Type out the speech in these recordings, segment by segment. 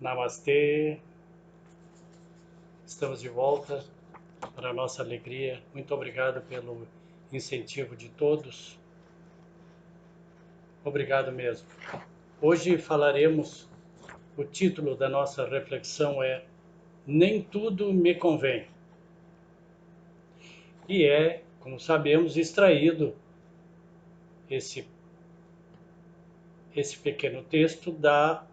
Namastê, estamos de volta para a nossa alegria. Muito obrigado pelo incentivo de todos. Obrigado mesmo. Hoje falaremos, o título da nossa reflexão é Nem Tudo Me Convém. E é, como sabemos, extraído esse pequeno texto da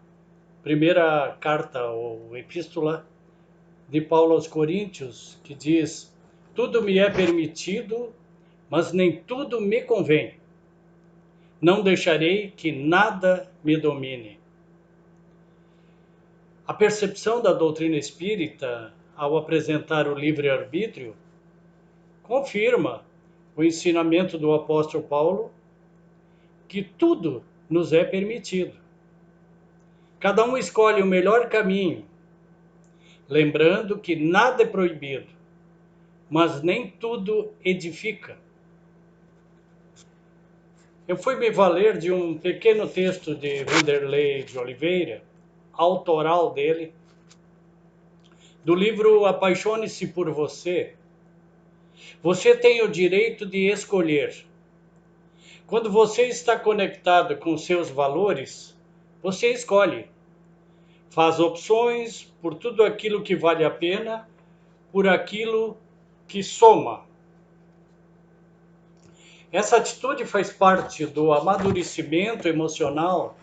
primeira carta ou epístola de Paulo aos Coríntios, que diz: tudo me é permitido, mas nem tudo me convém. Não deixarei que nada me domine. A percepção da doutrina espírita, ao apresentar o livre-arbítrio, confirma o ensinamento do apóstolo Paulo, que tudo nos é permitido. Cada um escolhe o melhor caminho, lembrando que nada é proibido, mas nem tudo edifica. Eu fui me valer de um pequeno texto de Vanderlei de Oliveira, autoral dele, do livro Apaixone-se por Você. Você tem o direito de escolher. Quando você está conectado com seus valores, você escolhe. Faz opções por tudo aquilo que vale a pena, por aquilo que soma. Essa atitude faz parte do amadurecimento emocional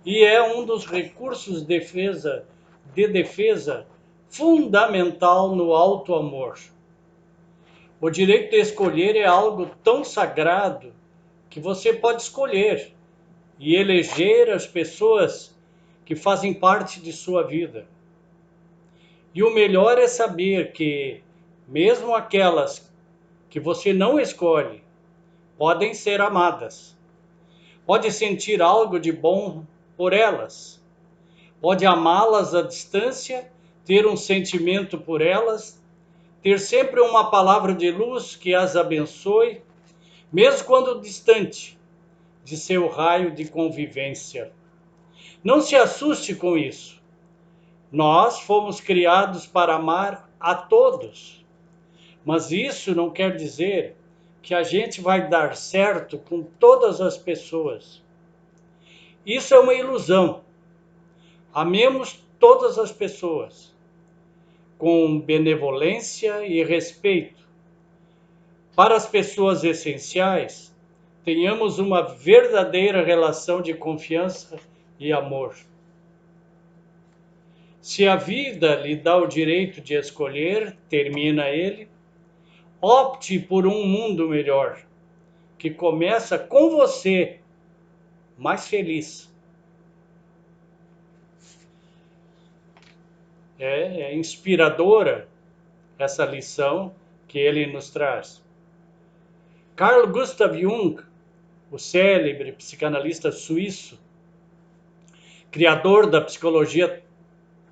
e é um dos recursos de defesa fundamental no auto-amor. O direito de escolher é algo tão sagrado que você pode escolher e eleger as pessoas que fazem parte de sua vida. E o melhor é saber que, mesmo aquelas que você não escolhe, podem ser amadas. Pode sentir algo de bom por elas. Pode amá-las à distância, ter um sentimento por elas, ter sempre uma palavra de luz que as abençoe, mesmo quando distante de seu raio de convivência. Não se assuste com isso. Nós fomos criados para amar a todos, mas isso não quer dizer que a gente vai dar certo com todas as pessoas. Isso é uma ilusão. Amemos todas as pessoas, com benevolência e respeito. Para as pessoas essenciais, tenhamos uma verdadeira relação de confiança e amor. Se a vida lhe dá o direito de escolher, termina ele, opte por um mundo melhor, que começa com você, mais feliz. É inspiradora essa lição que ele nos traz. Carl Gustav Jung, o célebre psicanalista suíço, criador da psicologia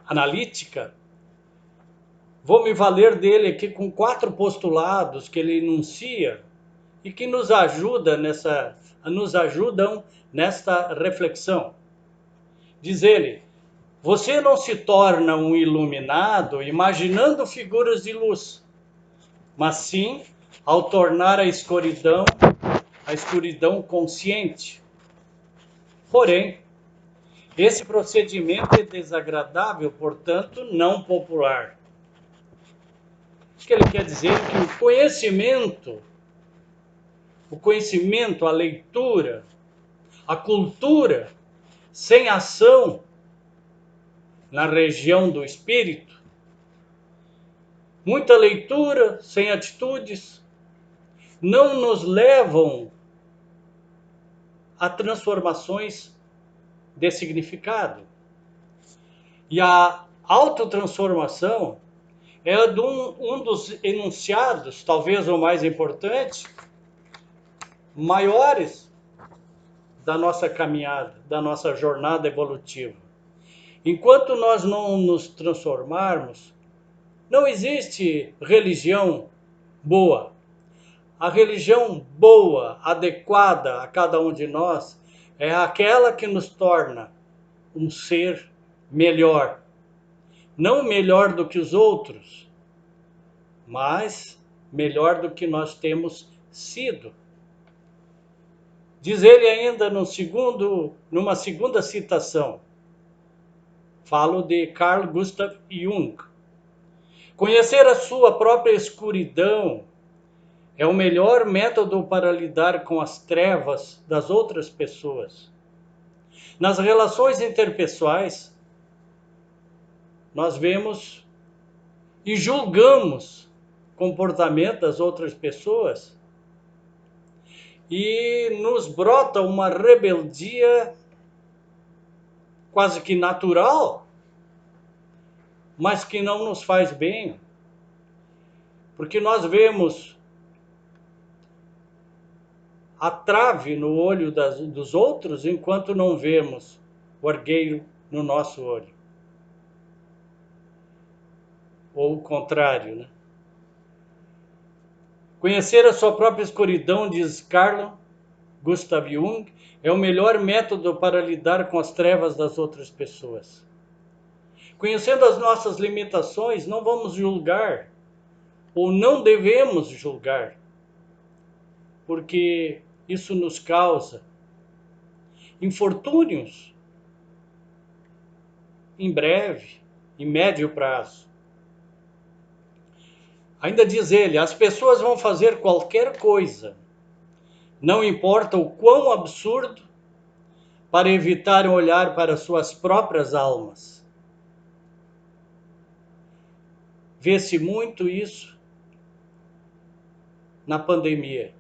analítica, vou me valer dele aqui com 4 postulados que ele enuncia e que nos ajudam nesta reflexão. Diz ele: você não se torna um iluminado imaginando figuras de luz, mas sim ao tornar a escuridão consciente. Porém, esse procedimento é desagradável, portanto, não popular. O que ele quer dizer é que o conhecimento, a leitura, a cultura, sem ação na região do espírito, muita leitura sem atitudes, não nos levam a transformações de significado. E a autotransformação é um dos enunciados, talvez o mais importante, maiores da nossa caminhada, da nossa jornada evolutiva. Enquanto nós não nos transformarmos, não existe religião boa. A religião boa, adequada a cada um de nós, é aquela que nos torna um ser melhor, não melhor do que os outros, mas melhor do que nós temos sido. Diz ele ainda numa segunda citação, falo de Carl Gustav Jung: conhecer a sua própria escuridão é o melhor método para lidar com as trevas das outras pessoas. Nas relações interpessoais, nós vemos e julgamos o comportamento das outras pessoas e nos brota uma rebeldia quase que natural, mas que não nos faz bem, porque nós vemos a trave no olho dos outros enquanto não vemos o argueiro no nosso olho. Ou o contrário, né? Conhecer a sua própria escuridão, diz Carl Gustav Jung, é o melhor método para lidar com as trevas das outras pessoas. Conhecendo as nossas limitações, não vamos julgar, ou não devemos julgar, porque isso nos causa infortúnios em breve, em médio prazo. Ainda diz ele, as pessoas vão fazer qualquer coisa, não importa o quão absurdo, para evitar olhar para suas próprias almas. Vê-se muito isso na pandemia.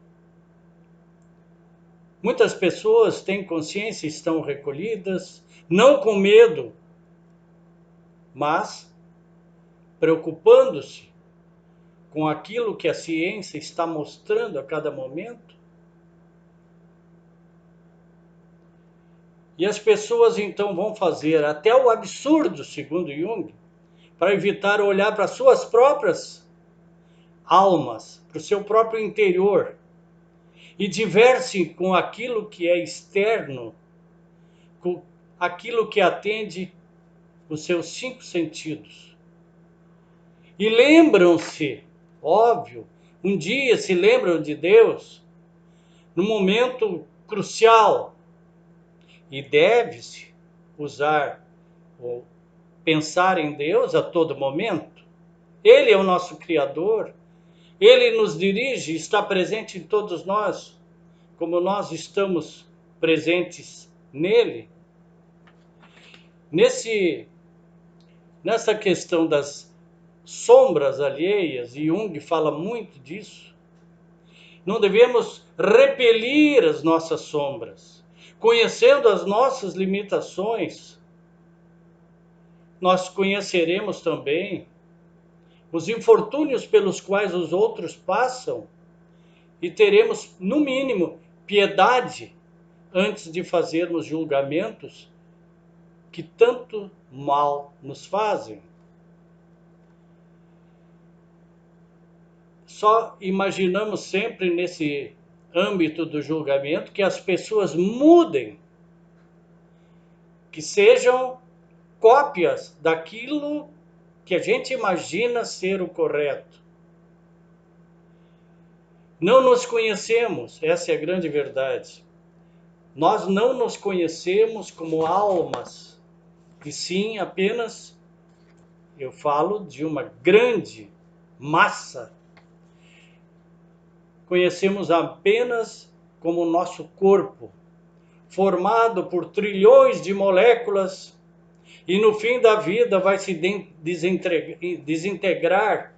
Muitas pessoas têm consciência, estão recolhidas, não com medo, mas preocupando-se com aquilo que a ciência está mostrando a cada momento. E as pessoas então vão fazer até o absurdo, segundo Jung, para evitar olhar para suas próprias almas, para o seu próprio interior, e diverse com aquilo que é externo, com aquilo que atende os seus 5 sentidos. E lembram-se, óbvio, um dia se lembram de Deus, no momento crucial, e deve-se usar ou pensar em Deus a todo momento. Ele é o nosso Criador, Ele nos dirige, está presente em todos nós, como nós estamos presentes nele. Nessa questão das sombras alheias, e Jung fala muito disso, não devemos repelir as nossas sombras. Conhecendo as nossas limitações, nós conheceremos também os infortúnios pelos quais os outros passam e teremos, no mínimo, piedade antes de fazermos julgamentos que tanto mal nos fazem. Só imaginamos sempre nesse âmbito do julgamento que as pessoas mudem, que sejam cópias daquilo que a gente imagina ser o correto. Não nos conhecemos, essa é a grande verdade. Nós não nos conhecemos como almas, e sim apenas, eu falo de uma grande massa. Conhecemos apenas como o nosso corpo, formado por trilhões de moléculas, e no fim da vida vai se desintegrar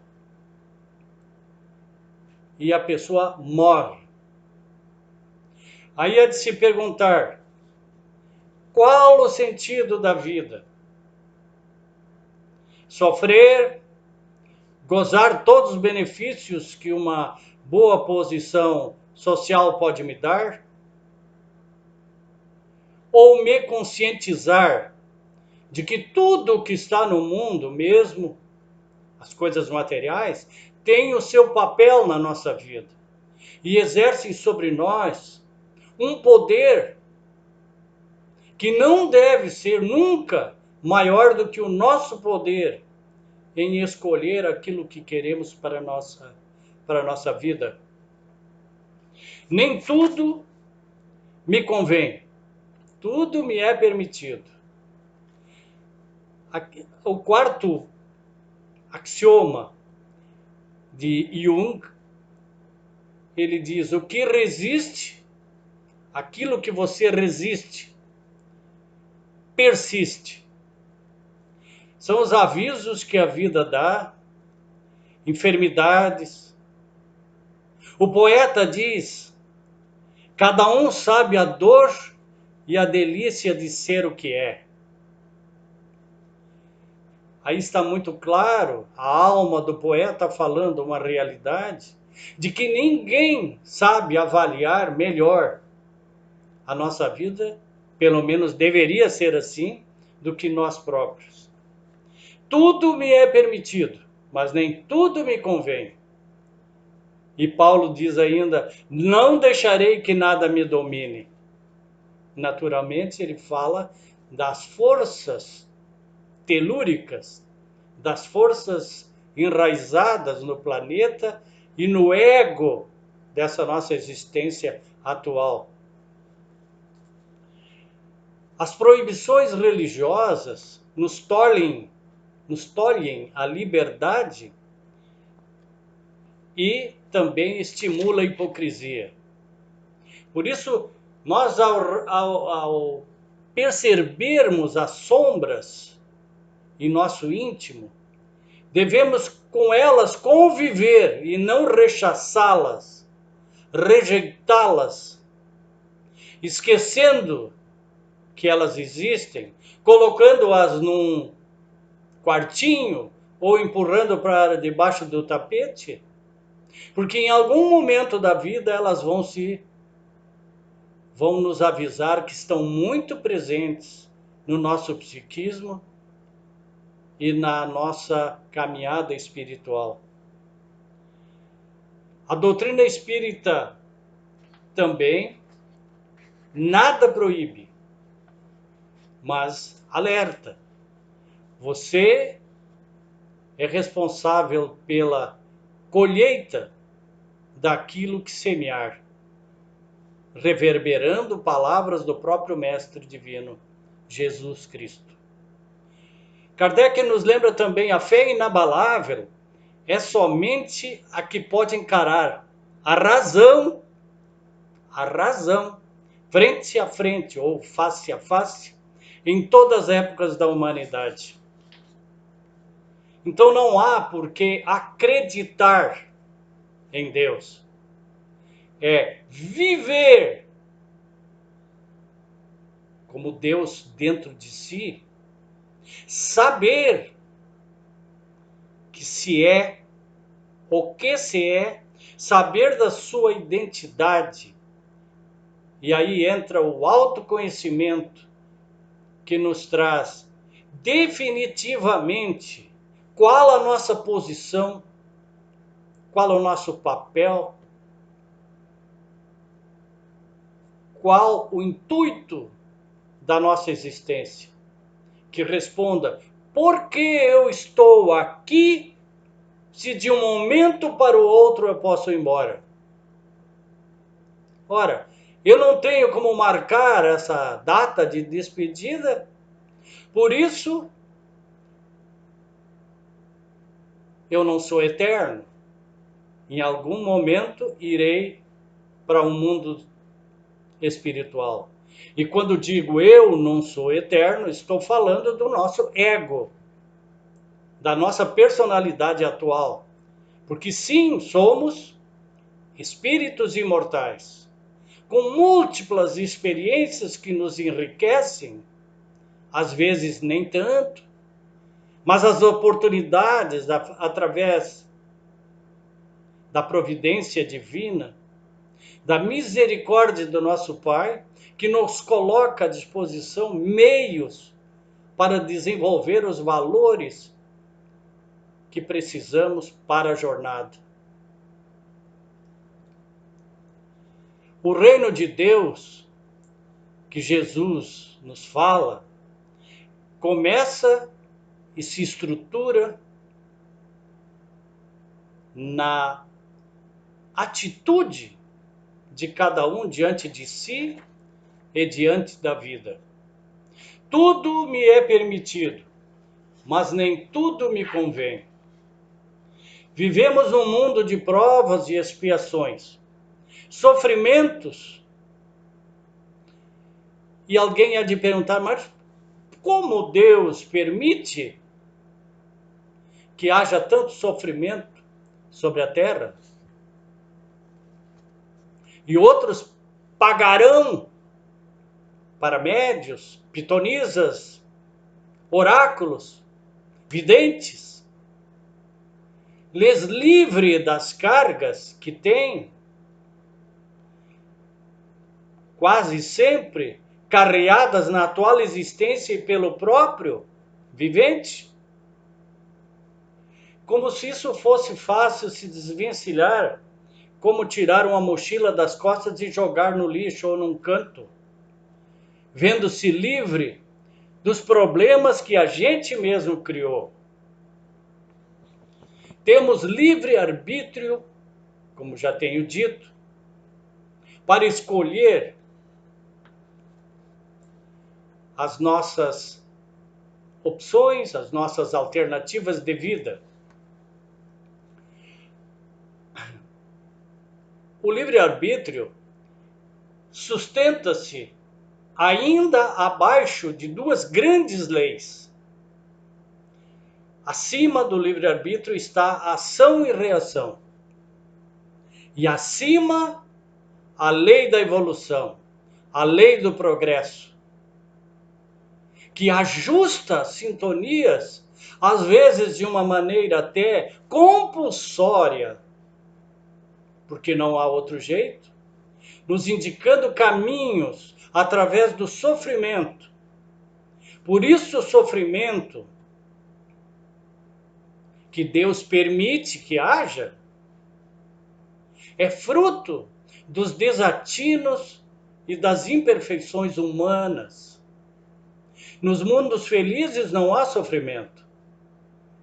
e a pessoa morre. Aí é de se perguntar, qual o sentido da vida? Sofrer, gozar todos os benefícios que uma boa posição social pode me dar? Ou me conscientizar de que tudo o que está no mundo, mesmo as coisas materiais, tem o seu papel na nossa vida e exercem sobre nós um poder que não deve ser nunca maior do que o nosso poder em escolher aquilo que queremos para a nossa vida. Nem tudo me convém, tudo me é permitido. O quarto axioma de Jung, ele diz: o que resiste, aquilo que você resiste, persiste. São os avisos que a vida dá, enfermidades. O poeta diz: cada um sabe a dor e a delícia de ser o que é. Aí está muito claro a alma do poeta falando uma realidade de que ninguém sabe avaliar melhor a nossa vida, pelo menos deveria ser assim, do que nós próprios. Tudo me é permitido, mas nem tudo me convém. E Paulo diz ainda: não deixarei que nada me domine. Naturalmente, ele fala das forças telúricas, das forças enraizadas no planeta e no ego dessa nossa existência atual. As proibições religiosas nos tolhem a liberdade e também estimula a hipocrisia. Por isso, nós ao percebermos as sombras em nosso íntimo, devemos com elas conviver e não rechaçá-las, rejeitá-las, esquecendo que elas existem, colocando-as num quartinho ou empurrando para debaixo do tapete, porque em algum momento da vida elas vão nos avisar que estão muito presentes no nosso psiquismo e na nossa caminhada espiritual. A doutrina espírita também nada proíbe, mas alerta. Você é responsável pela colheita daquilo que semear, reverberando palavras do próprio Mestre Divino, Jesus Cristo. Kardec nos lembra também: a fé inabalável é somente a que pode encarar a razão, frente a frente ou face a face, em todas as épocas da humanidade. Então não há por que acreditar em Deus. É viver como Deus dentro de si, saber que se é, o que se é, saber da sua identidade. E aí entra o autoconhecimento, que nos traz definitivamente qual a nossa posição, qual o nosso papel, qual o intuito da nossa existência. Que responda: por que eu estou aqui se de um momento para o outro eu posso ir embora? Ora, eu não tenho como marcar essa data de despedida, por isso eu não sou eterno. Em algum momento irei para um mundo espiritual. E quando digo eu não sou eterno, estou falando do nosso ego, da nossa personalidade atual. Porque sim, somos espíritos imortais, com múltiplas experiências que nos enriquecem, às vezes nem tanto, mas as oportunidades através da providência divina, da misericórdia do nosso Pai, que nos coloca à disposição meios para desenvolver os valores que precisamos para a jornada. O reino de Deus, que Jesus nos fala, começa e se estrutura na atitude de cada um diante de si e diante da vida. Tudo me é permitido, mas nem tudo me convém. Vivemos um mundo de provas e expiações, sofrimentos. E alguém há de perguntar, mas como Deus permite que haja tanto sofrimento sobre a terra? E outros pagarão para médios, pitonisas, oráculos, videntes, lhes livre das cargas que têm, quase sempre carreadas na atual existência e pelo próprio vivente? Como se isso fosse fácil se desvencilhar, como tirar uma mochila das costas e jogar no lixo ou num canto, vendo-se livre dos problemas que a gente mesmo criou. Temos livre arbítrio, como já tenho dito, para escolher as nossas opções, as nossas alternativas de vida. O livre-arbítrio sustenta-se ainda abaixo de duas grandes leis. Acima do livre-arbítrio está a ação e reação. E acima, a lei da evolução, a lei do progresso, que ajusta sintonias, às vezes de uma maneira até compulsória, porque não há outro jeito, nos indicando caminhos através do sofrimento. Por isso o sofrimento que Deus permite que haja é fruto dos desatinos e das imperfeições humanas. Nos mundos felizes não há sofrimento,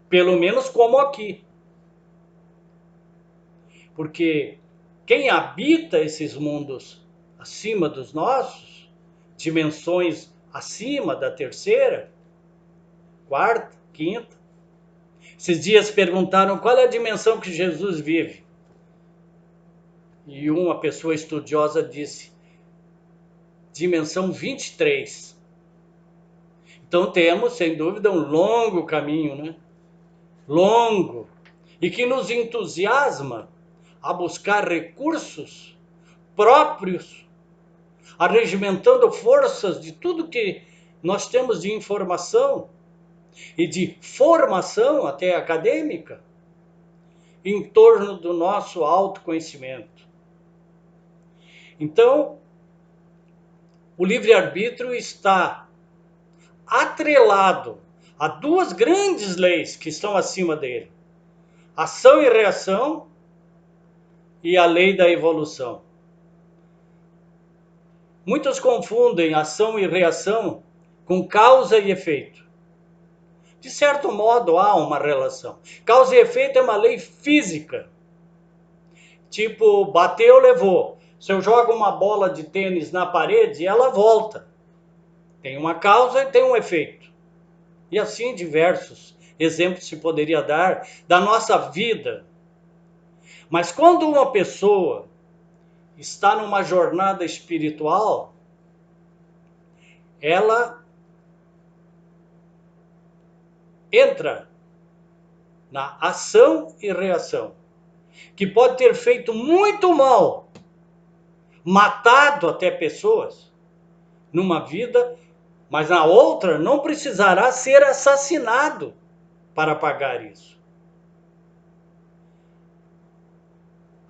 pelo menos como aqui. Porque quem habita esses mundos acima dos nossos, dimensões acima da terceira, quarta, quinta, esses dias perguntaram qual é a dimensão que Jesus vive. E uma pessoa estudiosa disse, dimensão 23. Então temos, sem dúvida, um longo caminho, né? Longo. E que nos entusiasma a buscar recursos próprios, arregimentando forças de tudo que nós temos de informação e de formação até acadêmica em torno do nosso autoconhecimento. Então, o livre-arbítrio está atrelado a duas grandes leis que estão acima dele: ação e reação e a lei da evolução. Muitos confundem ação e reação com causa e efeito. De certo modo, há uma relação. Causa e efeito é uma lei física. Tipo, bateu, levou. Se eu jogo uma bola de tênis na parede, ela volta. Tem uma causa e tem um efeito. E assim diversos exemplos se poderia dar da nossa vida. Mas quando uma pessoa está numa jornada espiritual, ela entra na ação e reação, que pode ter feito muito mal, matado até pessoas numa vida, mas na outra não precisará ser assassinado para pagar isso.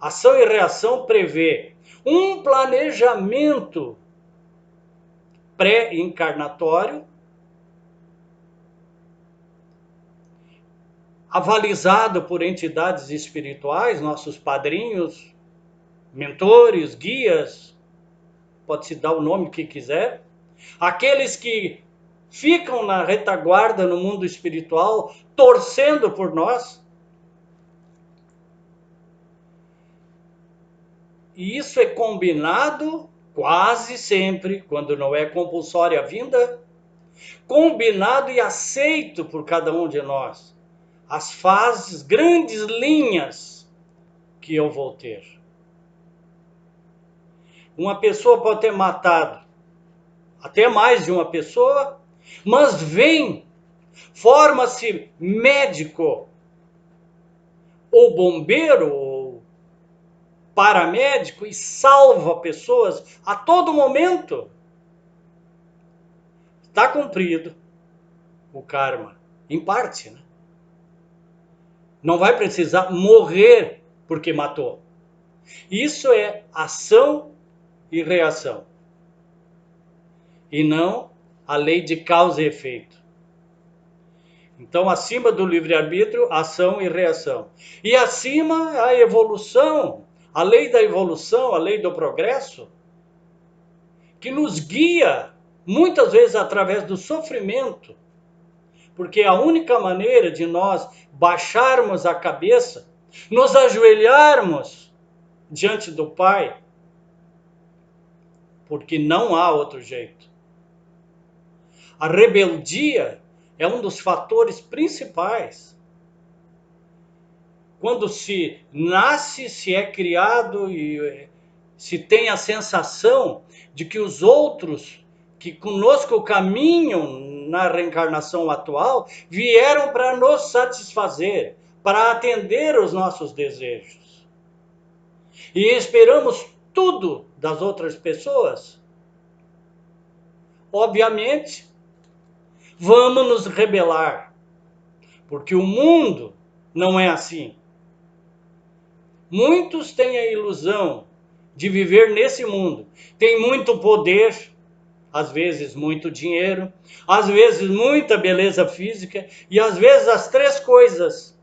Ação e reação prevê um planejamento pré-encarnatório, avalizado por entidades espirituais, nossos padrinhos, mentores, guias, pode-se dar o nome que quiser, aqueles que ficam na retaguarda no mundo espiritual, torcendo por nós. E isso é combinado quase sempre, quando não é compulsória a vinda, combinado e aceito por cada um de nós. As fases, grandes linhas que eu vou ter. Uma pessoa pode ter matado até mais de uma pessoa, mas vem, forma-se médico, ou bombeiro, ou paramédico e salva pessoas a todo momento. Está cumprido o karma, em parte, né? Não vai precisar morrer porque matou. Isso é ação e reação. E não a lei de causa e efeito. Então, acima do livre-arbítrio, ação e reação. E acima, a evolução, a lei da evolução, a lei do progresso, que nos guia, muitas vezes através do sofrimento, porque a única maneira de nós baixarmos a cabeça, nos ajoelharmos diante do Pai, porque não há outro jeito. A rebeldia é um dos fatores principais. Quando se nasce, se é criado e se tem a sensação de que os outros que conosco caminham na reencarnação atual vieram para nos satisfazer, para atender os nossos desejos. E esperamos tudo das outras pessoas. Obviamente, vamos nos rebelar, porque o mundo não é assim. Muitos têm a ilusão de viver nesse mundo. Tem muito poder, às vezes muito dinheiro, às vezes muita beleza física e às vezes as três coisas,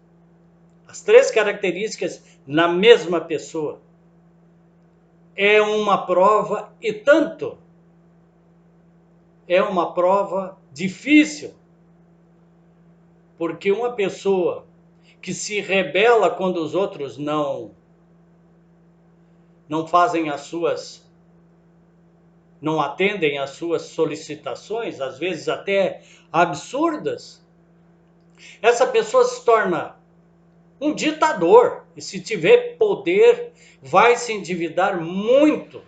as três características na mesma pessoa. É uma prova e tanto. É uma prova difícil. Porque uma pessoa que se rebela quando os outros não fazem não atendem às suas solicitações, às vezes até absurdas, essa pessoa se torna um ditador. E se tiver poder, vai se endividar muito,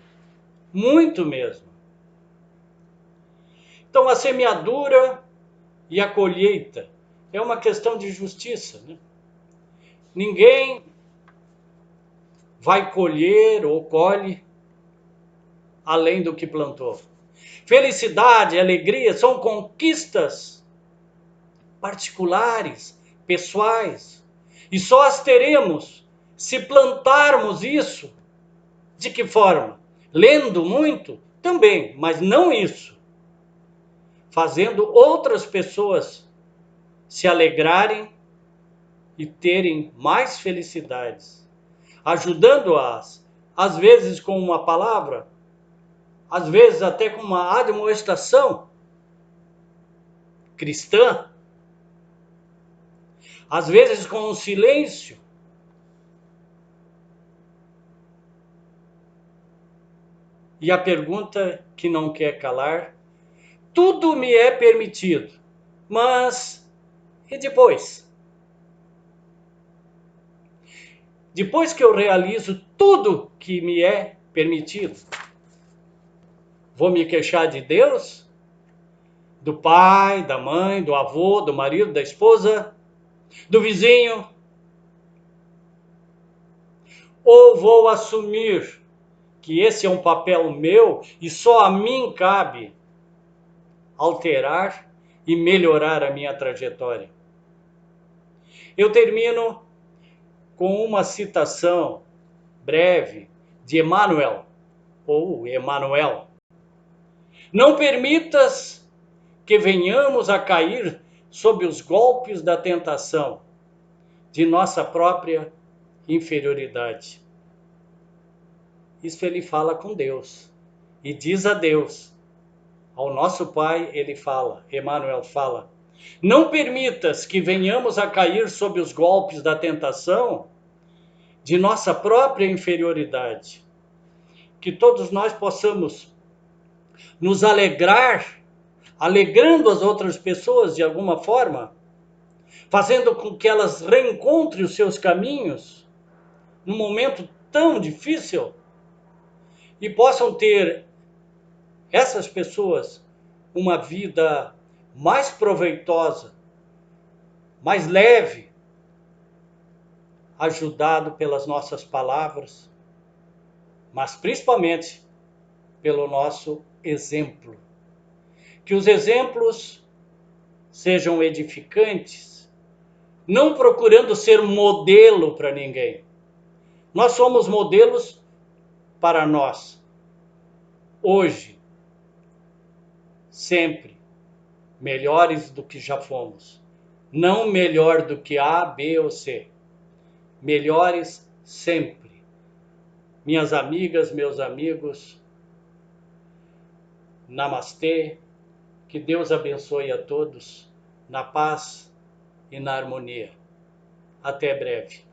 muito mesmo. Então a semeadura e a colheita é uma questão de justiça, né? Ninguém vai colher ou colhe além do que plantou. Felicidade, alegria são conquistas particulares, pessoais. E só as teremos se plantarmos isso. De que forma? Lendo muito? Também, mas não isso. Fazendo outras pessoas se alegrarem e terem mais felicidades. Ajudando-as, às vezes com uma palavra, às vezes até com uma admoestação cristã, às vezes com um silêncio. E a pergunta que não quer calar: tudo me é permitido, mas e depois? Depois que eu realizo tudo que me é permitido, vou me queixar de Deus? Do pai, da mãe, do avô, do marido, da esposa, do vizinho? Ou vou assumir que esse é um papel meu e só a mim cabe alterar e melhorar a minha trajetória? Eu termino com uma citação breve de Emmanuel, ou Emanuel. Não permitas que venhamos a cair sob os golpes da tentação de nossa própria inferioridade. Isso ele fala com Deus e diz a Deus. Ao nosso Pai ele fala, Emmanuel fala: não permitas que venhamos a cair sob os golpes da tentação de nossa própria inferioridade. que todos nós possamos nos alegrar, alegrando as outras pessoas de alguma forma, fazendo com que elas reencontrem os seus caminhos num momento tão difícil e possam ter, essas pessoas, uma vida mais proveitosa, mais leve, ajudado pelas nossas palavras, mas principalmente pelo nosso exemplo. Que os exemplos sejam edificantes, não procurando ser modelo para ninguém. Nós somos modelos para nós, hoje, sempre, melhores do que já fomos. Não melhor do que A, B ou C. Melhores sempre. Minhas amigas, meus amigos, namastê, que Deus abençoe a todos, na paz e na harmonia. Até breve.